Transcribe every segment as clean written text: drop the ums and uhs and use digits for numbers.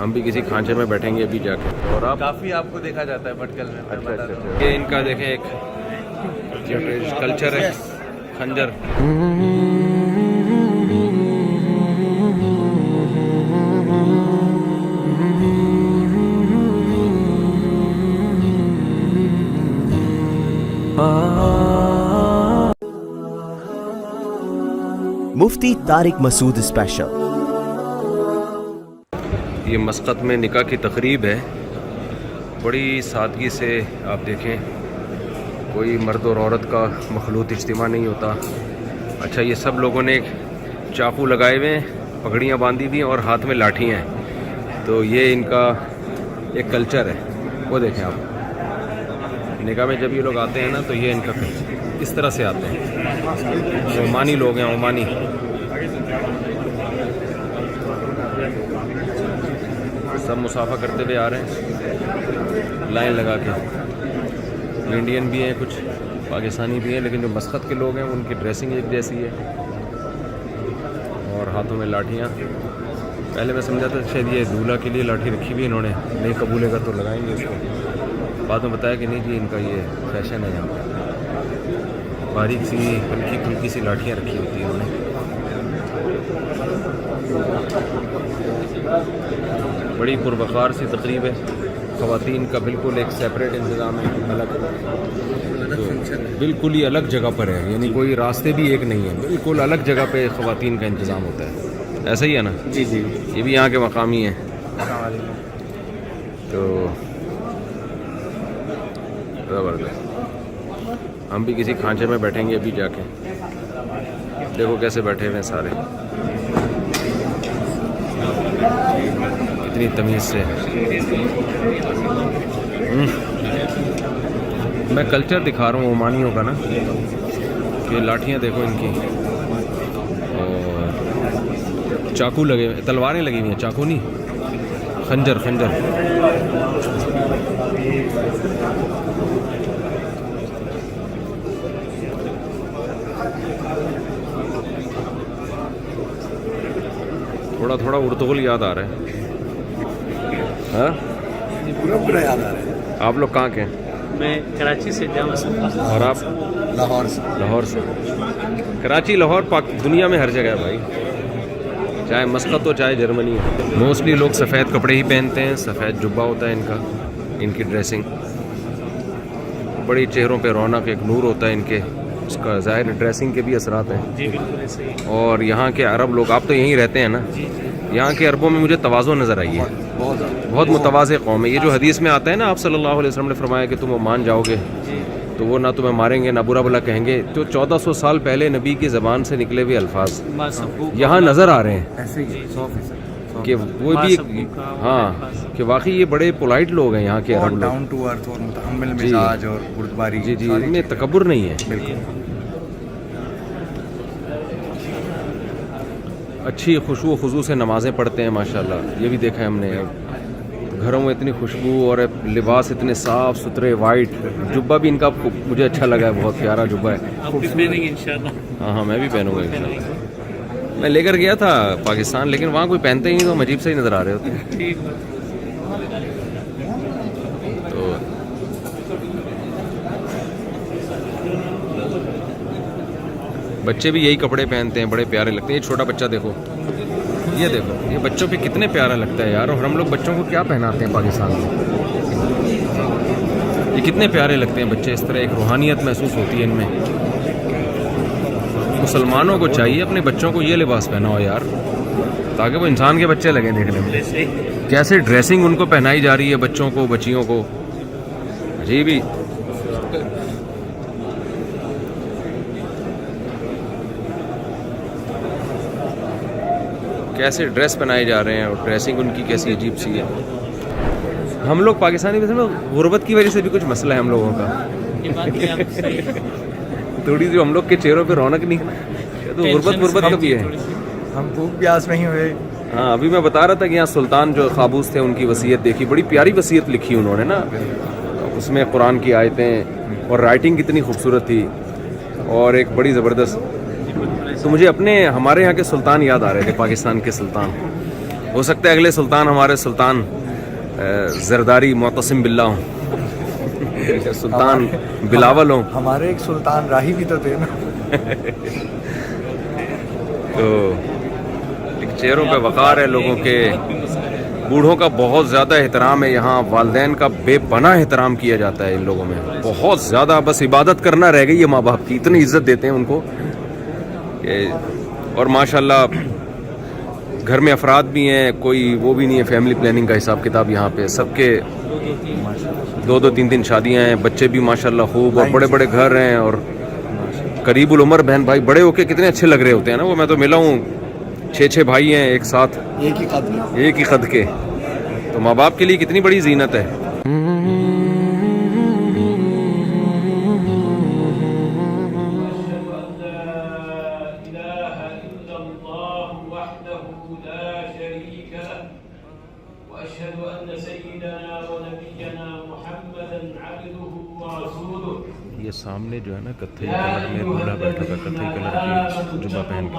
हम भी किसी खांचे में बैठेंगे अभी जाके। और आप काफ़ी आपको देखा जाता है भटकल में। अच्छा। ये इनका देखें एक कल्चर है, खंजर। मुफ्ती तारिक मसूद स्पेशल। ये मस्कत में निकाह की तकरीब है, बड़ी सादगी से आप देखें, कोई मर्द और औरत का मखलूत इज्तिमा नहीं होता। अच्छा, ये सब लोगों ने चाकू लगाए हुए हैं, पगड़ियाँ बांधी हुई हैं और हाथ में लाठियाँ हैं। तो ये इनका एक कल्चर है, वो देखें आप। निकाह में जब ये लोग आते हैं ना, तो ये इनका इस तरह से आते हैं। ओमानी लोग हैं, ओमानी। सब मुसाफा करते हुए आ रहे हैं लाइन लगा के। इंडियन भी हैं, कुछ पाकिस्तानी भी हैं, लेकिन जो मस्कत के लोग हैं उनकी ड्रेसिंग एक जैसी है और हाथों में लाठियाँ। पहले मैं समझा था शायद ये दूल्हा के लिए लाठी रखी हुई इन्होंने, नहीं कबूलेगा तो लगाएंगे उसको। बाद में बताया कि नहीं जी, इनका ये फैशन है। यहाँ पर बारीक सी हल्की फुल्की सी लाठियाँ रखी होती हैं उन्होंने। बड़ी पुरवकार सी तकरीब है। ख़वातीन का बिल्कुल एक सेपरेट इंतज़ाम है, अलग तो बिल्कुल ही अलग जगह पर है, यानी कोई रास्ते भी एक नहीं है, बिल्कुल अलग जगह पे ख़वातीन का इंतज़ाम होता है। ऐसा ही है ना? जी जी। ये भी यहाँ के मकामी हैं। तो ज़बरदस्त। हम भी किसी खांचे में बैठेंगे अभी जाके। देखो कैसे बैठे हुए हैं सारे, कितनी तमीज़ से। मैं कल्चर दिखा रहा हूँ ओमानियों का ना, कि लाठियाँ देखो इनकी और चाकू लगे हुए, तलवारें लगी हुई हैं, चाकू नहीं, खंजर खंजर। थोड़ा थोड़ा उर्तुगल याद आ रहा है। हाँ, पूरा याद आ रहा है। आप लोग कहाँ के हैं? मैं कराची से जामा से। और आप? लाहौर से। लाहौर से। कराची, लाहौर, दुनिया में हर जगह है भाई, चाहे मस्कत हो चाहे जर्मनी हो। मोस्टली लोग सफ़ेद कपड़े ही पहनते हैं, सफ़ेद जुब्बा होता है इनका, इनकी ड्रेसिंग। बड़ी चेहरों पे रौनक, एक नूर होता है इनके, उसका ज़ाहिर ड्रेसिंग के भी असरात हैं। जी बिल्कुल ऐसे ही। और यहाँ के अरब लोग, आप तो यहीं रहते हैं ना, यहाँ के अरबों में मुझे तवाज़ो नज़र आई है, बहुत मुतवाज़े कौम है। ये जो हदीस में आता है ना, आप सल्लल्लाहु अलैहि वसल्लम ने फरमाया कि तुम मान जाओगे तो वो ना तुम्हें मारेंगे ना बुरा भला कहेंगे। तो 1400 साल पहले नबी की ज़बान से निकले हुए अल्फाज यहाँ नज़र आ रहे हैं ऐसे ही 100% कि वो भी, हाँ, कि वाकई ये बड़े पोलाइट लोग हैं यहाँ के अरब लोग, डाउन टू अर्थ और मुतहम्मिल मिजाज और बुर्दबारी। जी जी, इनमें तकब्बुर नहीं है। बिल्कुल। अच्छी खुशबू खुशबू से नमाज़ें पढ़ते हैं माशाल्लाह, ये भी देखा है हमने। घरों में इतनी खुशबू और लिबास इतने साफ़ सुथरे, वाइट। जुब्बा भी इनका मुझे अच्छा लगा है, बहुत प्यारा जुब्बा है। आप भी पहनेंगे इंशाल्लाह? हाँ हाँ, मैं भी पहनूंगा इंशाल्लाह। मैं लेकर गया था पाकिस्तान, लेकिन वहाँ कोई पहनते ही नहीं, तो हम अजीब से ही नज़र आ रहे होते हैं। ठीक है। तो बच्चे भी यही कपड़े पहनते हैं, बड़े प्यारे लगते हैं। ये छोटा बच्चा देखो, ये देखो, ये बच्चों पे कितने प्यारा लगता है यार। और हम लोग बच्चों को क्या पहनाते हैं पाकिस्तान में, ये कितने प्यारे लगते हैं बच्चे। इस तरह एक रूहानियत महसूस होती है इनमें। मुसलमानों को चाहिए अपने बच्चों को ये लिबास पहनाओ यार, ताकि वो इंसान के बच्चे लगें देखने में। कैसे ड्रेसिंग उनको पहनाई जा रही है बच्चों को, बच्चियों को, अजीब ही। कैसे ड्रेस पहनाए जा रहे हैं और ड्रेसिंग उनकी कैसी अजीब सी है। हम लोग पाकिस्तानी में गुर्बत की वजह से भी कुछ मसला है हम लोगों का। ये बात भी आप सही है। थोड़ी जो हम लोग के चेहरों पे रौनक नहीं, तो गुर्बत का भी है। हम खूब प्यास नहीं हुए। हाँ, अभी मैं बता रहा था कि यहाँ सुल्तान जो क़ाबूस थे उनकी वसीयत देखी, बड़ी प्यारी वसीयत लिखी उन्होंने ना, उसमें कुरान की आयतें और राइटिंग कितनी खूबसूरत थी और एक बड़ी ज़बरदस्त। तो मुझे अपने हमारे यहाँ के सुल्तान याद आ रहे थे, पाकिस्तान के सुल्तान। हो सकता है अगले सुल्तान हमारे सुल्तान जरदारी मोतसिम बिल्ला हों सुल्तान बिलावल हों। हमारे एक सुल्तान राही भी तो थे ना। तो एक चेहरों पे वक़ार है लोगों के। बूढ़ों का बहुत ज़्यादा एहतराम है यहाँ, वालिदैन का बेपनाह एहतराम किया जाता है इन लोगों में बहुत ज़्यादा। बस इबादत करना रह गई है माँ बाप की, इतनी इज्जत देते हैं उनको। और माशाल्लाह घर में अफराद भी हैं, कोई वो भी नहीं है फैमिली प्लानिंग का हिसाब किताब यहाँ पे। सबके 2-2 3-3 शादियाँ हैं, बच्चे भी माशाल्लाह खूब, और बड़े बड़े घर हैं, और करीबुल उमर बहन भाई बड़े होके कितने अच्छे लग रहे होते हैं ना वो। मैं तो मिला हूँ 6-6 भाई हैं एक साथ, एक ही कद के। तो माँ बाप के लिए कितनी बड़ी जीनत है। ये सामने जो है ना कत्थई कलर में दूल्हा बैठा था, कत्थई कलर की जुब्बा पहन के।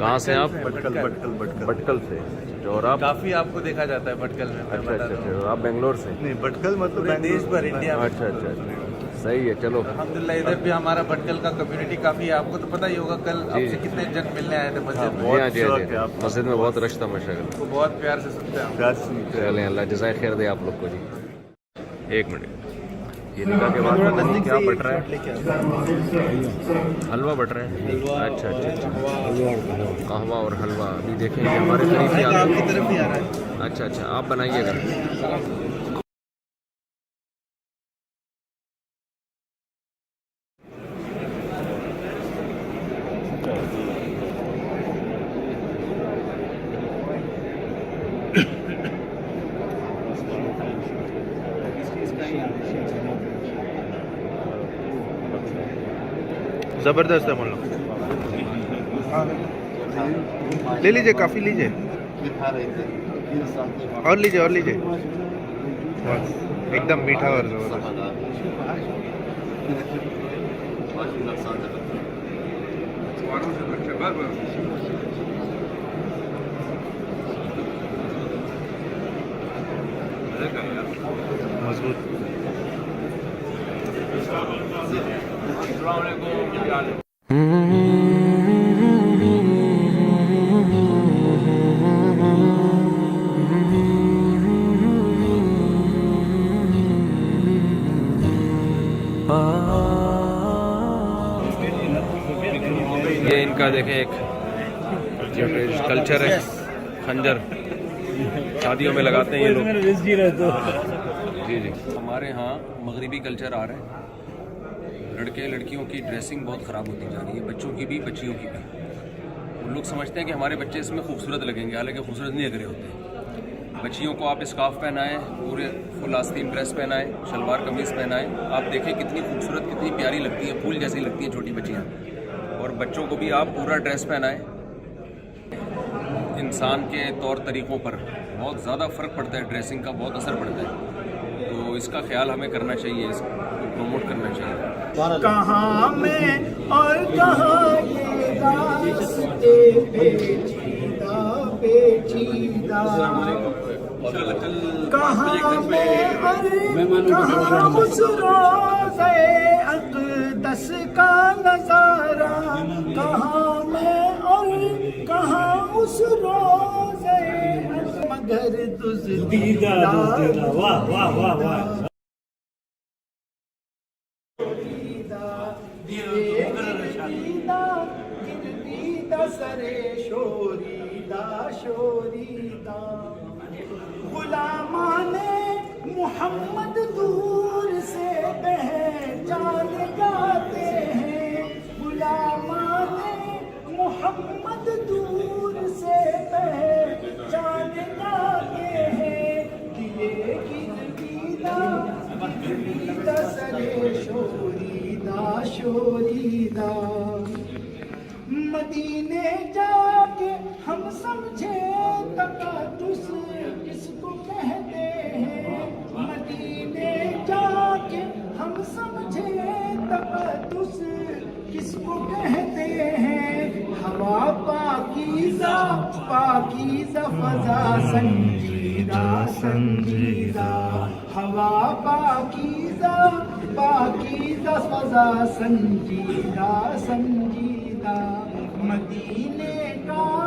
कहाँ से आप? भटकल भटकल से। और आप? काफी आपको देखा जाता है भटकल में। अच्छा अच्छा अच्छा। आप बेंगलोर से? नहीं, भटकल मतलब देश भर इंडिया में। अच्छा अच्छा अच्छा, सही है। चलो अल्हम्दुलिल्लाह इधर भी हमारा भटकल का कम्युनिटी काफी है। आपको तो पता ही होगा कल आपसे कितने जन मिलने आए थे मस्जिद में। जी हाँ जी हाँ जी। मस्जिद में बहुत रश था माशाल्लाह। तो बहुत प्यार से सुनते हैं। चलें, अल्लाह जज़ाए खैर दे आप लोग को जी। एक मिनट, ये निकाह के बाद पता नहीं क्या बट रहा है, हलवा बट रहा है। अच्छा अच्छा अच्छा, कहवा और हलवा। अभी देखेंगे हमारे करीब ही आपकी तरफ ही आ रहा है। अच्छा अच्छा, आप बनाइएगा। जबरदस्त है मोहल्ला। ले लीजिए, काफी लीजिए, और लीजिए और लीजिए। एकदम मीठा और जबरदस्त। मजबूत। ये इनका देखें एक कल्चर है, खंजर शादियों में लगाते हैं ये लोग। जी जी, हमारे यहाँ मगरिबी कल्चर आ रहा है। लड़के लड़कियों की ड्रेसिंग बहुत ख़राब होती जा रही है, बच्चों की भी बच्चियों की भी। उन लोग समझते हैं कि हमारे बच्चे इसमें खूबसूरत लगेंगे, हालांकि खूबसूरत नहीं लग रहे होते। बच्चियों को आप स्कार्फ पहनाएं, पूरे फुल आस्तीन ड्रेस पहनाएं, शलवार कमीज़ पहनाएं, आप देखें कितनी खूबसूरत, कितनी प्यारी लगती है, फूल जैसी लगती है छोटी बच्चियाँ। और बच्चों को भी आप पूरा ड्रेस पहनाएं। इंसान के तौर तरीक़ों पर बहुत ज़्यादा फ़र्क पड़ता है, ड्रेसिंग का बहुत असर पड़ता है। तो इसका ख्याल हमें करना चाहिए, इसको प्रमोट करना चाहिए। कहाँ में और कहाँ ये रास्ते पेचीदा पेचीदा, कहाँ में और कहाँ उस रोज़े अक़दस का नज़ारा, कहाँ में और कहाँ उस रोज़े मगर दुज़दीदा। वाह वाह वाह वाह। सरे शोरीदा शोरीदा, गुलामाने मोहम्मद दूर से पहचान जाते हैं, गुलामाने मोहम्मद दूर से पहचान जाते हैं। दिए गिरवीदा गिरवीदा सरे शोरीदा पाकीज़ा फज़ा संजीदा संजीदा हवा पाकीज़ा पाकीज़ा फज़ा संजीदा संजीदा मदीने का